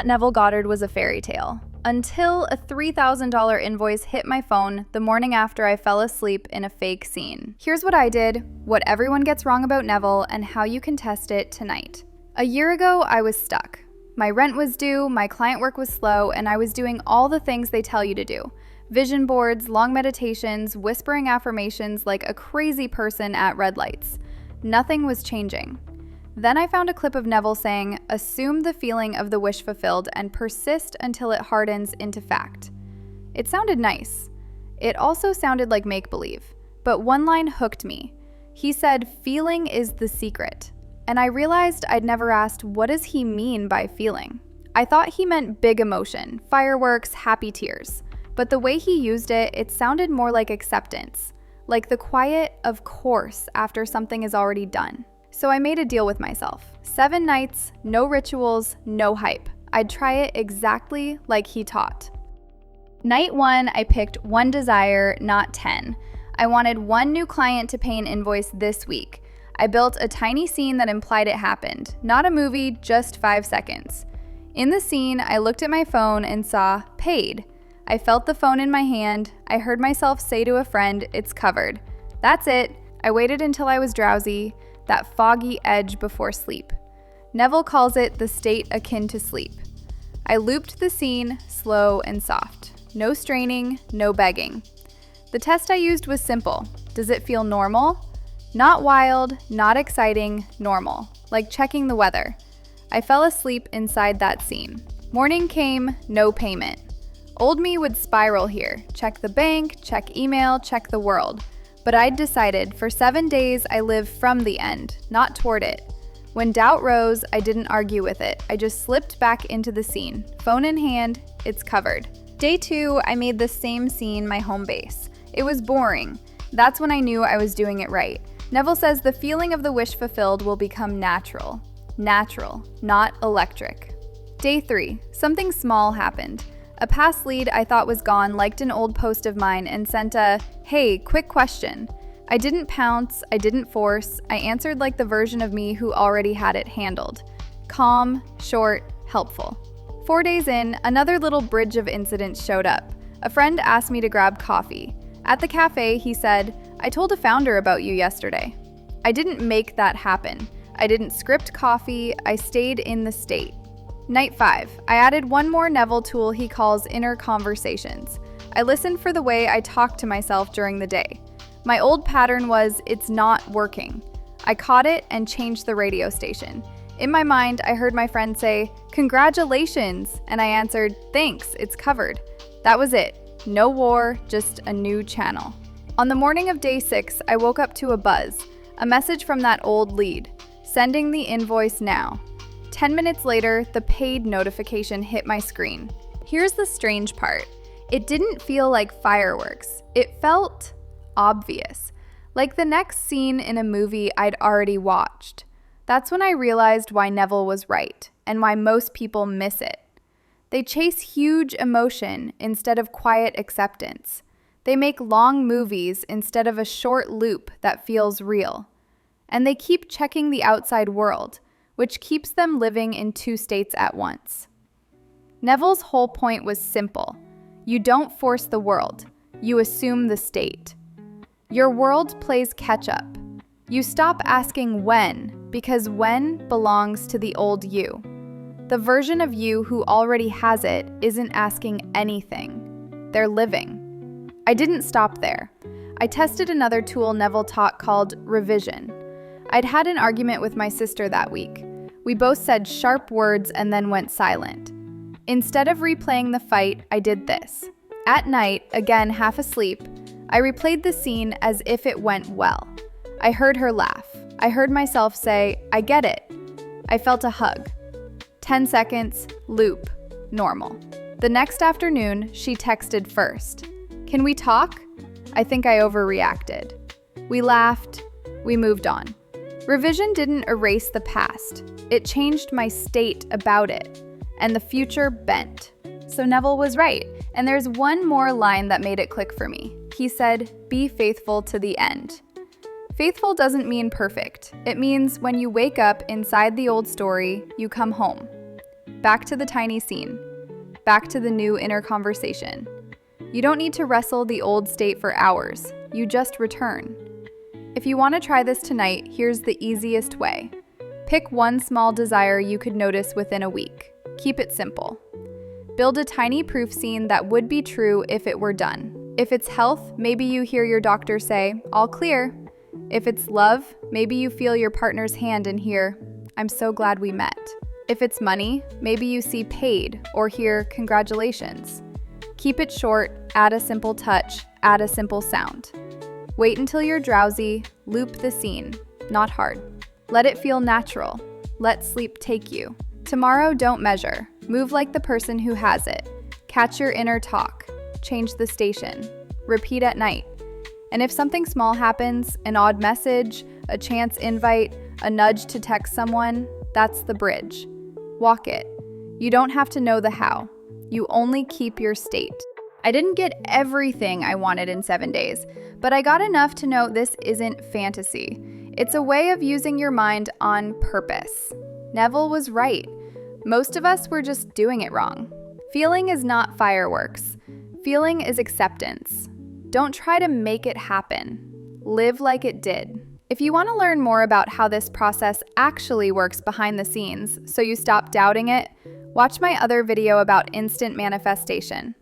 thought Neville Goddard was a fairy tale, until a $3,000 invoice hit my phone the morning after I fell asleep in a fake scene. Here's what I did, what everyone gets wrong about Neville, and how you can test it tonight. A year ago, I was stuck. My rent was due, my client work was slow, and I was doing all the things they tell you to do. Vision boards, long meditations, whispering affirmations like a crazy person at red lights. Nothing was changing. Then I found a clip of Neville saying, "Assume the feeling of the wish fulfilled and persist until it hardens into fact." It sounded nice. It also sounded like make-believe, but one line hooked me. He said, "Feeling is the secret." And I realized I'd never asked, what does he mean by feeling? I thought he meant big emotion, fireworks, happy tears. But the way he used it, it sounded more like acceptance, like the quiet of course after something is already done. So I made a deal with myself. 7 nights, no rituals, no hype. I'd try it exactly like he taught. Night 1, I picked 1 desire, not 10. I wanted 1 new client to pay an invoice this week. I built a tiny scene that implied it happened, not a movie, just 5 seconds. In the scene, I looked at my phone and saw paid. I felt the phone in my hand. I heard myself say to a friend, "It's covered." That's it. I waited until I was drowsy, that foggy edge before sleep. Neville calls it the state akin to sleep. I looped the scene, slow and soft. No straining, no begging. The test I used was simple. Does it feel normal? Not wild, not exciting, normal, like checking the weather. I fell asleep inside that scene. Morning came, no payment. Old me would spiral here, check the bank, check email, check the world. But I'd decided for 7 days I live from the end, not toward it. When doubt rose, I didn't argue with it. I just slipped back into the scene. Phone in hand, it's covered. Day 2, I made the same scene my home base. It was boring. That's when I knew I was doing it right. Neville says the feeling of the wish fulfilled will become natural. Natural, not electric. Day 3, something small happened. A past lead I thought was gone liked an old post of mine and sent a, "Hey, quick question." I didn't pounce, I didn't force, I answered like the version of me who already had it handled. Calm, short, helpful. 4 days in, another little bridge of incidents showed up. A friend asked me to grab coffee. At the cafe, he said, "I told a founder about you yesterday." I didn't make that happen. I didn't script coffee, I stayed in the state. Night 5, I added 1 more Neville tool he calls inner conversations. I listened for the way I talked to myself during the day. My old pattern was, it's not working. I caught it and changed the radio station. In my mind, I heard my friend say, "Congratulations," and I answered, "Thanks, it's covered." That was it. No war, just a new channel. On the morning of day 6, I woke up to a buzz, a message from that old lead, sending the invoice now. 10 minutes later, the paid notification hit my screen. Here's the strange part. It didn't feel like fireworks. It felt obvious, like the next scene in a movie I'd already watched. That's when I realized why Neville was right, and why most people miss it. They chase huge emotion instead of quiet acceptance. They make long movies instead of a short loop that feels real. And they keep checking the outside world, which keeps them living in 2 states at once. Neville's whole point was simple. You don't force the world, you assume the state. Your world plays catch up. You stop asking when, because when belongs to the old you. The version of you who already has it isn't asking anything. They're living. I didn't stop there. I tested another tool Neville taught called revision. I'd had an argument with my sister that week. We both said sharp words and then went silent. Instead of replaying the fight, I did this. At night, again half asleep, I replayed the scene as if it went well. I heard her laugh. I heard myself say, "I get it." I felt a hug. 10 seconds, loop, normal. The next afternoon, she texted first. "Can we talk?" I think I overreacted. We laughed. We moved on. Revision didn't erase the past. It changed my state about it, and the future bent. So Neville was right, and there's one more line that made it click for me. He said, "Be faithful to the end." Faithful doesn't mean perfect. It means when you wake up inside the old story, you come home. Back to the tiny scene. Back to the new inner conversation. You don't need to wrestle the old state for hours. You just return. If you want to try this tonight, here's the easiest way. Pick one small desire you could notice within a week. Keep it simple. Build a tiny proof scene that would be true if it were done. If it's health, maybe you hear your doctor say, "All clear." If it's love, maybe you feel your partner's hand and hear, "I'm so glad we met." If it's money, maybe you see paid or hear, "Congratulations." Keep it short, add a simple touch, add a simple sound. Wait until you're drowsy, loop the scene, not hard. Let it feel natural. Let sleep take you. Tomorrow, don't measure. Move like the person who has it. Catch your inner talk. Change the station. Repeat at night. And if something small happens, an odd message, a chance invite, a nudge to text someone, that's the bridge. Walk it. You don't have to know the how. You only keep your state. I didn't get everything I wanted in 7 days, but I got enough to know this isn't fantasy. It's a way of using your mind on purpose. Neville was right. Most of us were just doing it wrong. Feeling is not fireworks. Feeling is acceptance. Don't try to make it happen. Live like it did. If you want to learn more about how this process actually works behind the scenes so you stop doubting it, watch my other video about instant manifestation.